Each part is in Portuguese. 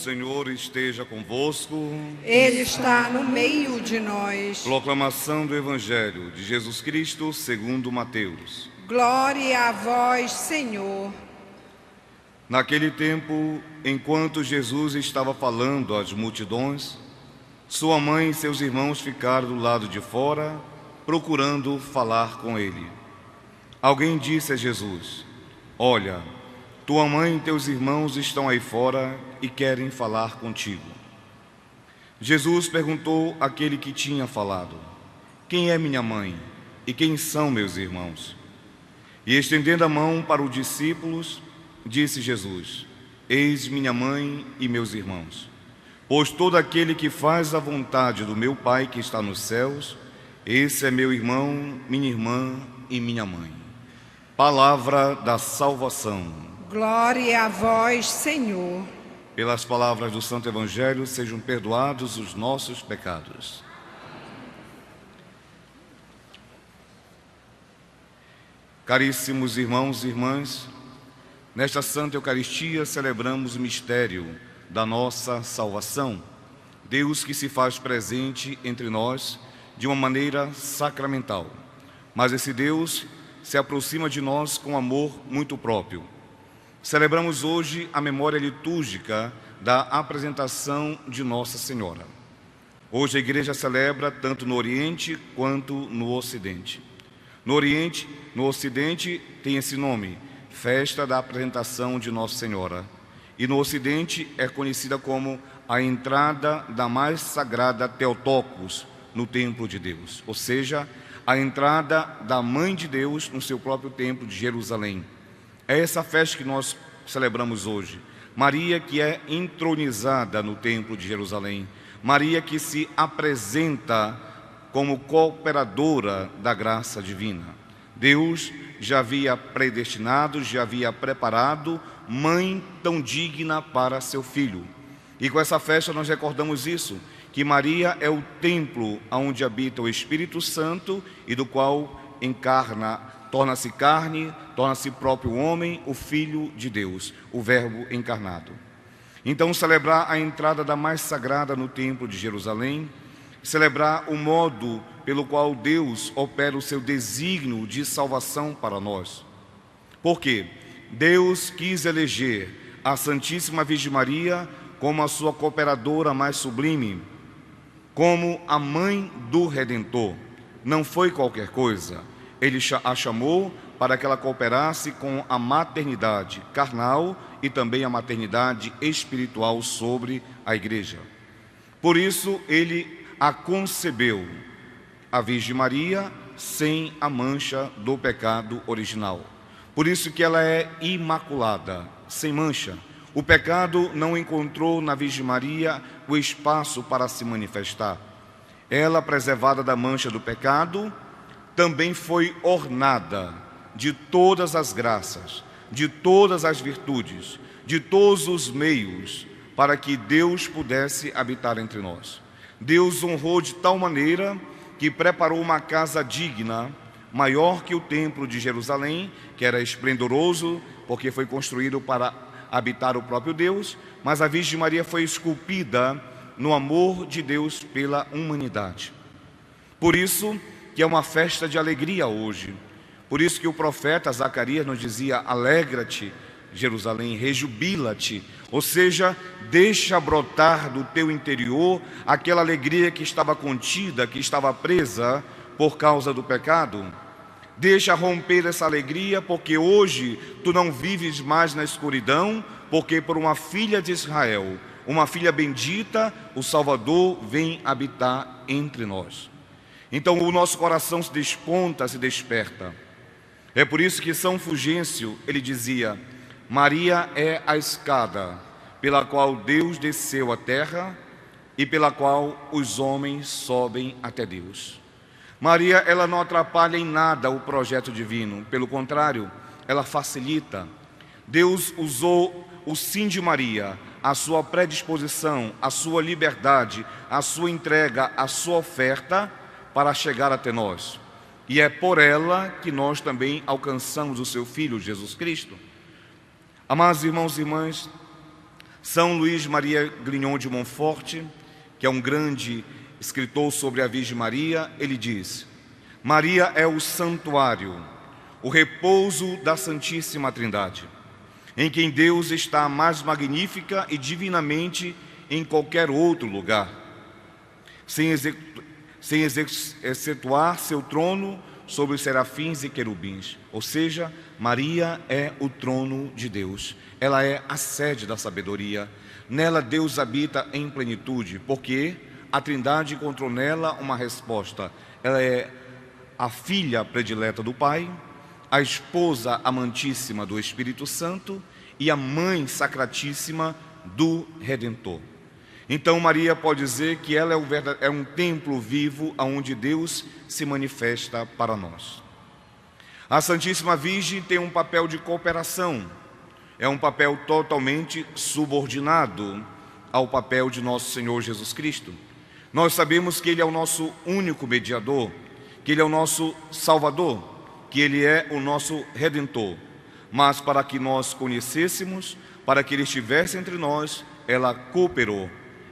Senhor esteja convosco. Ele está no meio de nós. Proclamação do Evangelho de Jesus Cristo segundo Mateus. Glória a vós, Senhor. Naquele tempo, enquanto Jesus estava falando às multidões, sua mãe e seus irmãos ficaram do lado de fora, procurando falar com ele. Alguém disse a Jesus: Olha, tua mãe e teus irmãos estão aí fora e querem falar contigo. Jesus perguntou àquele que tinha falado: Quem é minha mãe e quem são meus irmãos? E estendendo a mão para os discípulos, disse Jesus: Eis minha mãe e meus irmãos. Pois todo aquele que faz a vontade do meu Pai que está nos céus, esse é meu irmão, minha irmã e minha mãe. Palavra da salvação. Glória a vós, Senhor. Pelas palavras do Santo Evangelho sejam perdoados os nossos pecados. Caríssimos irmãos e irmãs, nesta Santa Eucaristia celebramos o mistério da nossa salvação. Deus que se faz presente entre nós de uma maneira sacramental. Mas esse Deus se aproxima de nós com amor muito próprio. Celebramos hoje a memória litúrgica da apresentação de Nossa Senhora. Hoje a Igreja celebra tanto no Oriente quanto no Ocidente. No Oriente, no Ocidente tem esse nome, Festa da Apresentação de Nossa Senhora. E no Ocidente é conhecida como a entrada da mais sagrada Theotokos no templo de Deus, ou seja, a entrada da Mãe de Deus no seu próprio templo de Jerusalém. É essa festa que nós celebramos hoje. Maria que é entronizada no templo de Jerusalém. Maria que se apresenta como cooperadora da graça divina. Deus já havia predestinado, já havia preparado mãe tão digna para seu filho. E com essa festa nós recordamos isso, que Maria é o templo onde habita o Espírito Santo e do qual encarna, torna-se carne, torna-se próprio homem, o Filho de Deus, o Verbo encarnado. Então, celebrar a entrada da mais sagrada no templo de Jerusalém, celebrar o modo pelo qual Deus opera o seu desígnio de salvação para nós. Por quê? Deus quis eleger a Santíssima Virgem Maria como a sua cooperadora mais sublime, como a mãe do Redentor. Não foi qualquer coisa. Ele a chamou para que ela cooperasse com a maternidade carnal e também a maternidade espiritual sobre a Igreja. Por isso, ele a concebeu, a Virgem Maria, sem a mancha do pecado original. Por isso que ela é imaculada, sem mancha. O pecado não encontrou na Virgem Maria o espaço para se manifestar. Ela, preservada da mancha do pecado, também foi ornada de todas as graças, de todas as virtudes, de todos os meios para que Deus pudesse habitar entre nós. Deus honrou de tal maneira que preparou uma casa digna, maior que o templo de Jerusalém, que era esplendoroso, porque foi construído para habitar o próprio Deus, mas a Virgem Maria foi esculpida no amor de Deus pela humanidade. Por isso que é uma festa de alegria hoje. Por isso que o profeta Zacarias nos dizia: alegra-te, Jerusalém, rejubila-te, ou seja, deixa brotar do teu interior aquela alegria que estava contida, que estava presa por causa do pecado. Deixa romper essa alegria, porque hoje tu não vives mais na escuridão, porque por uma filha de Israel, uma filha bendita, o Salvador vem habitar entre nós. Então o nosso coração se desponta, se desperta. É por isso que São Fulgêncio, ele dizia: Maria é a escada pela qual Deus desceu à terra e pela qual os homens sobem até Deus. Maria, ela não atrapalha em nada o projeto divino, pelo contrário, ela facilita. Deus usou o sim de Maria, a sua predisposição, a sua liberdade, a sua entrega, a sua oferta para chegar até nós. E é por ela que nós também alcançamos o seu Filho, Jesus Cristo. Amados irmãos e irmãs, São Luís Maria Grignon de Montfort, que é um grande escritor sobre a Virgem Maria, ele diz: Maria é o santuário, o repouso da Santíssima Trindade, em quem Deus está mais magnífica e divinamente em qualquer outro lugar, sem excetuar seu trono sobre os serafins e querubins. Ou seja, Maria é o trono de Deus, ela é a sede da sabedoria. Nela Deus habita em plenitude, porque a Trindade encontrou nela uma resposta. Ela é a filha predileta do Pai, a esposa amantíssima do Espírito Santo e a mãe sacratíssima do Redentor. Então Maria pode dizer que ela é um templo vivo onde Deus se manifesta para nós. A Santíssima Virgem tem um papel de cooperação, é um papel totalmente subordinado ao papel de nosso Senhor Jesus Cristo. Nós sabemos que Ele é o nosso único mediador, que Ele é o nosso Salvador, que Ele é o nosso Redentor. Mas para que nós conhecêssemos, para que Ele estivesse entre nós, ela cooperou,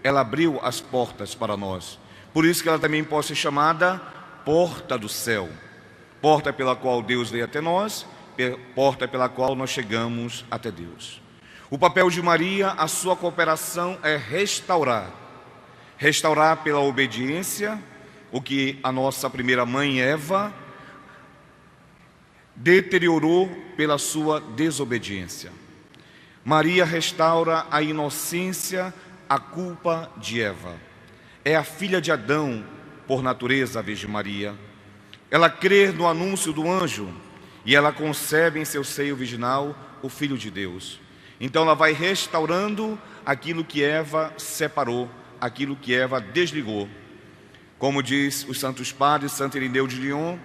ela abriu as portas para nós. Por isso que ela também pode ser chamada porta do céu, porta pela qual Deus veio até nós, porta pela qual nós chegamos até Deus. O papel de Maria, a sua cooperação é restaurar pela obediência o que a nossa primeira mãe Eva deteriorou pela sua desobediência. Maria restaura a inocência, a culpa de Eva. É a filha de Adão, por natureza, a Virgem Maria. Ela crê no anúncio do anjo e ela concebe em seu seio virginal o Filho de Deus. Então ela vai restaurando aquilo que Eva separou, aquilo que Eva desligou. Como diz os santos padres, Santo Irineu de Lyon,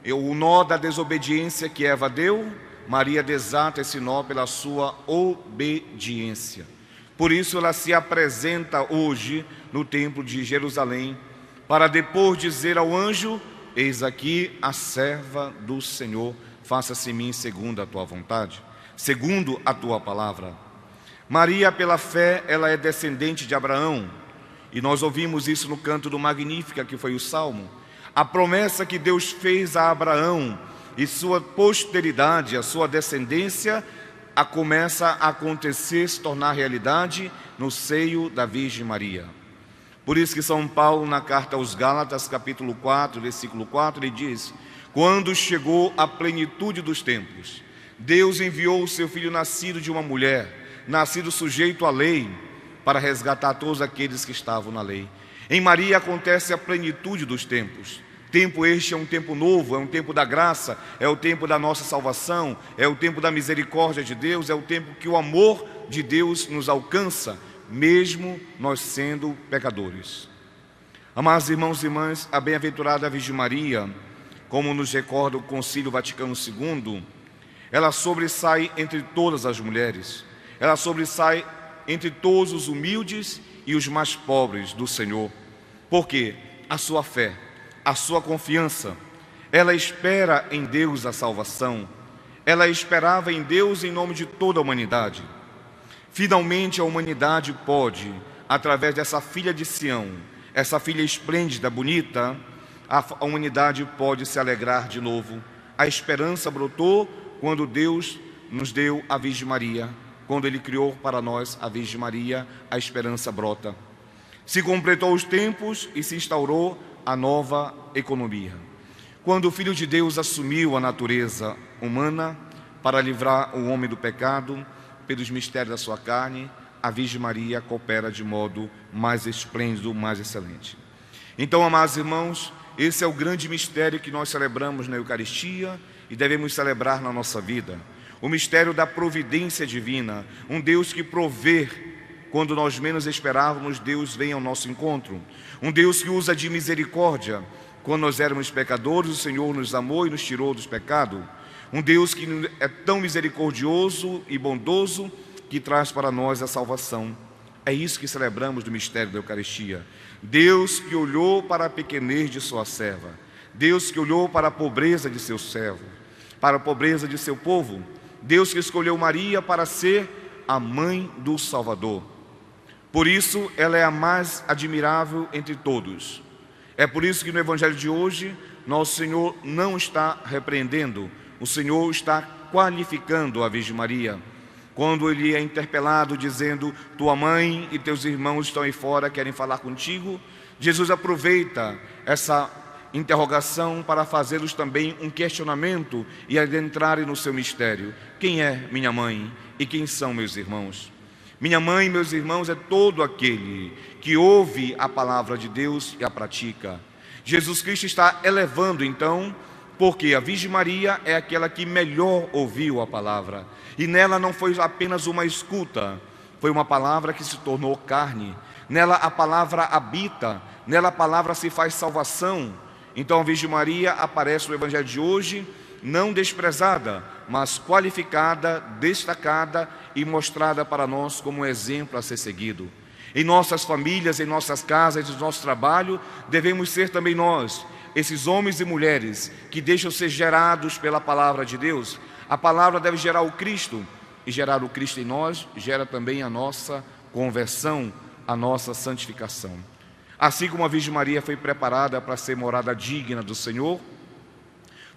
o nó da desobediência que Eva deu, Maria desata esse nó pela sua obediência. Por isso ela se apresenta hoje no templo de Jerusalém, para depois dizer ao anjo: eis aqui a serva do Senhor, faça-se em mim segundo a tua vontade, segundo a tua palavra. Maria, pela fé, ela é descendente de Abraão, e nós ouvimos isso no canto do Magnífica, que foi o Salmo. A promessa que Deus fez a Abraão e sua posteridade, a sua descendência, começa a acontecer, se tornar realidade no seio da Virgem Maria. Por isso que São Paulo, na carta aos Gálatas, capítulo 4, versículo 4, ele diz: quando chegou a plenitude dos tempos, Deus enviou o seu Filho nascido de uma mulher, nascido sujeito à lei, para resgatar todos aqueles que estavam na lei. Em Maria acontece a plenitude dos tempos. Tempo este é um tempo novo, é um tempo da graça, é o tempo da nossa salvação, é o tempo da misericórdia de Deus, é o tempo que o amor de Deus nos alcança, mesmo nós sendo pecadores. Amados irmãos e irmãs, a bem-aventurada Virgem Maria, como nos recorda o Concílio Vaticano II, ela sobressai entre todas as mulheres, ela sobressai entre todos os humildes e os mais pobres do Senhor, porque a sua fé, a sua confiança, ela espera em Deus a salvação, ela esperava em Deus em nome de toda a humanidade. Finalmente a humanidade pode, através dessa filha de Sião, essa filha esplêndida, bonita, a humanidade pode se alegrar de novo. A esperança brotou quando Deus nos deu a Virgem Maria. Quando Ele criou para nós a Virgem Maria, a esperança brota. Se completou os tempos e se instaurou a nova economia. Quando o Filho de Deus assumiu a natureza humana para livrar o homem do pecado, pelos mistérios da sua carne, a Virgem Maria coopera de modo mais esplêndido, mais excelente. Então, amados irmãos, esse é o grande mistério que nós celebramos na Eucaristia e devemos celebrar na nossa vida. O mistério da providência divina, um Deus que provê. Quando nós menos esperávamos, Deus vem ao nosso encontro. Um Deus que usa de misericórdia. Quando nós éramos pecadores, o Senhor nos amou e nos tirou dos pecados. Um Deus que é tão misericordioso e bondoso que traz para nós a salvação. É isso que celebramos do mistério da Eucaristia. Deus que olhou para a pequenez de sua serva. Deus que olhou para a pobreza de seu servo, para a pobreza de seu povo. Deus que escolheu Maria para ser a mãe do Salvador. Por isso, ela é a mais admirável entre todos. É por isso que no Evangelho de hoje, nosso Senhor não está repreendendo, o Senhor está qualificando a Virgem Maria. Quando ele é interpelado dizendo: tua mãe e teus irmãos estão aí fora, querem falar contigo, Jesus aproveita essa interrogação para fazê-los também um questionamento e adentrarem no seu mistério. Quem é minha mãe e quem são meus irmãos? Minha mãe e meus irmãos é todo aquele que ouve a palavra de Deus e a pratica. Jesus Cristo está elevando então, porque a Virgem Maria é aquela que melhor ouviu a palavra, e nela não foi apenas uma escuta, foi uma palavra que se tornou carne. Nela a palavra habita, nela a palavra se faz salvação. Então a Virgem Maria aparece no Evangelho de hoje, não desprezada, mas qualificada, destacada e mostrada para nós como um exemplo a ser seguido. Em nossas famílias, em nossas casas, em nosso trabalho, devemos ser também nós, esses homens e mulheres que deixam ser gerados pela palavra de Deus. A palavra deve gerar o Cristo, e gerar o Cristo em nós gera também a nossa conversão, a nossa santificação. Assim como a Virgem Maria foi preparada para ser morada digna do Senhor,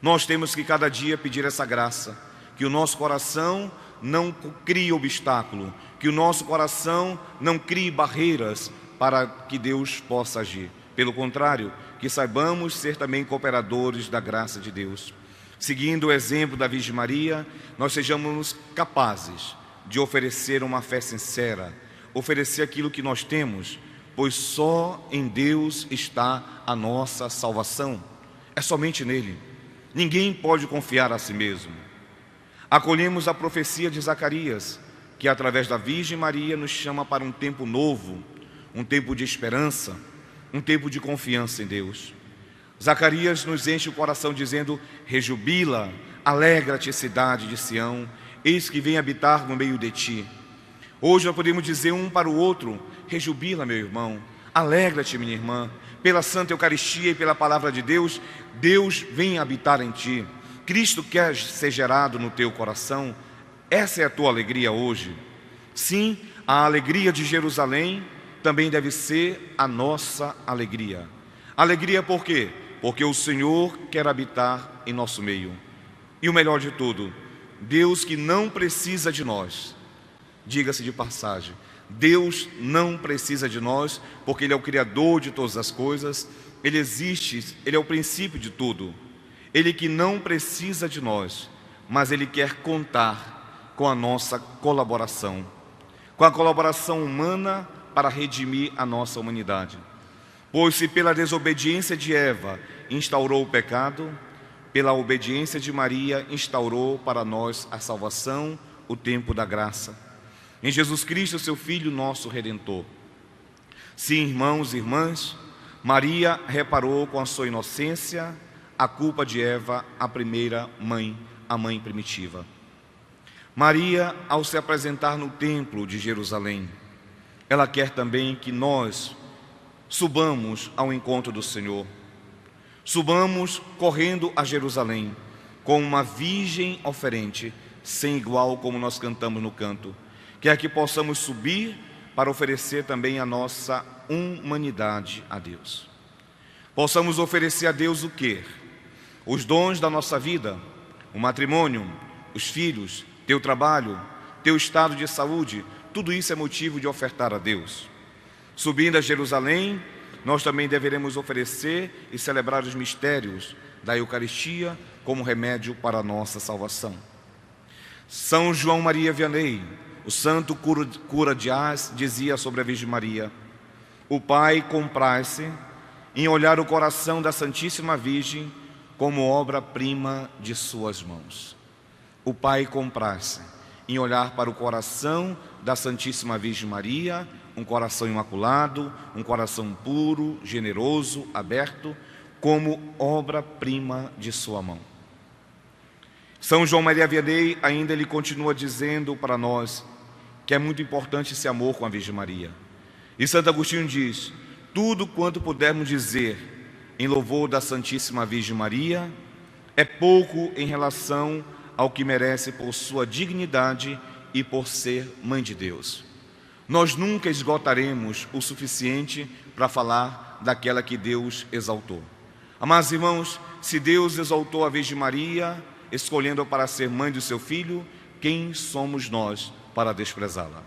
nós temos que cada dia pedir essa graça, que o nosso coração não crie obstáculo, que o nosso coração não crie barreiras para que Deus possa agir. Pelo contrário, que saibamos ser também cooperadores da graça de Deus. Seguindo o exemplo da Virgem Maria, nós sejamos capazes de oferecer uma fé sincera, oferecer aquilo que nós temos, pois só em Deus está a nossa salvação. É somente nele. Ninguém pode confiar a si mesmo. Acolhemos a profecia de Zacarias, que através da Virgem Maria nos chama para um tempo novo, um tempo de esperança, um tempo de confiança em Deus. Zacarias nos enche o coração dizendo: rejubila, alegra-te, cidade de Sião, eis que vem habitar no meio de ti. Hoje nós podemos dizer um para o outro: rejubila, meu irmão, alegra-te, minha irmã, pela Santa Eucaristia e pela Palavra de Deus, Deus vem habitar em ti. Cristo quer ser gerado no teu coração. Essa é a tua alegria hoje. Sim, a alegria de Jerusalém também deve ser a nossa alegria. Alegria por quê? Porque o Senhor quer habitar em nosso meio. E o melhor de tudo, Deus que não precisa de nós. Diga-se de passagem, Deus não precisa de nós, porque Ele é o Criador de todas as coisas, Ele existe, Ele é o princípio de tudo. Ele que não precisa de nós, mas Ele quer contar com a nossa colaboração, com a colaboração humana para redimir a nossa humanidade. Pois se pela desobediência de Eva instaurou o pecado, pela obediência de Maria instaurou para nós a salvação, o tempo da graça. Em Jesus Cristo, seu Filho, nosso Redentor. Sim, irmãos e irmãs, Maria reparou com a sua inocência a culpa de Eva, a primeira mãe, a mãe primitiva. Maria, ao se apresentar no templo de Jerusalém, ela quer também que nós subamos ao encontro do Senhor. Subamos correndo a Jerusalém, com uma virgem oferente, sem igual, como nós cantamos no canto. Quer que possamos subir para oferecer também a nossa humanidade a Deus. Possamos oferecer a Deus o quê? Os dons da nossa vida, o matrimônio, os filhos, teu trabalho, teu estado de saúde, tudo isso é motivo de ofertar a Deus. Subindo a Jerusalém, nós também deveremos oferecer e celebrar os mistérios da Eucaristia como remédio para a nossa salvação. São João Maria Vianney, o santo cura de Ars, dizia sobre a Virgem Maria: o Pai compraz-se em olhar o coração da Santíssima Virgem como obra-prima de suas mãos. O Pai compraz-se em olhar para o coração da Santíssima Virgem Maria, um coração imaculado, um coração puro, generoso, aberto, como obra-prima de sua mão. São João Maria Vianney ainda ele continua dizendo para nós que é muito importante esse amor com a Virgem Maria. E Santo Agostinho diz: tudo quanto pudermos dizer em louvor da Santíssima Virgem Maria é pouco em relação ao que merece por sua dignidade e por ser Mãe de Deus. Nós nunca esgotaremos o suficiente para falar daquela que Deus exaltou. Amados irmãos, se Deus exaltou a Virgem Maria, escolhendo-a para ser mãe do seu Filho, quem somos nós para desprezá-la?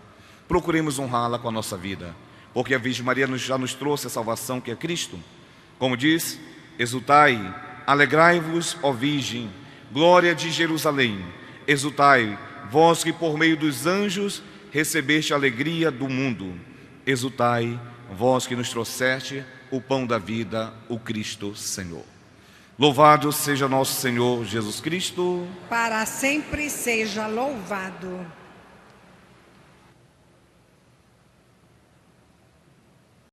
Procuremos honrá-la com a nossa vida, porque a Virgem Maria já nos trouxe a salvação que é Cristo. Como diz: exultai, alegrai-vos, ó Virgem, glória de Jerusalém. Exultai, vós que por meio dos anjos recebeste a alegria do mundo. Exultai, vós que nos trouxeste o pão da vida, o Cristo Senhor. Louvado seja nosso Senhor Jesus Cristo. Para sempre seja louvado.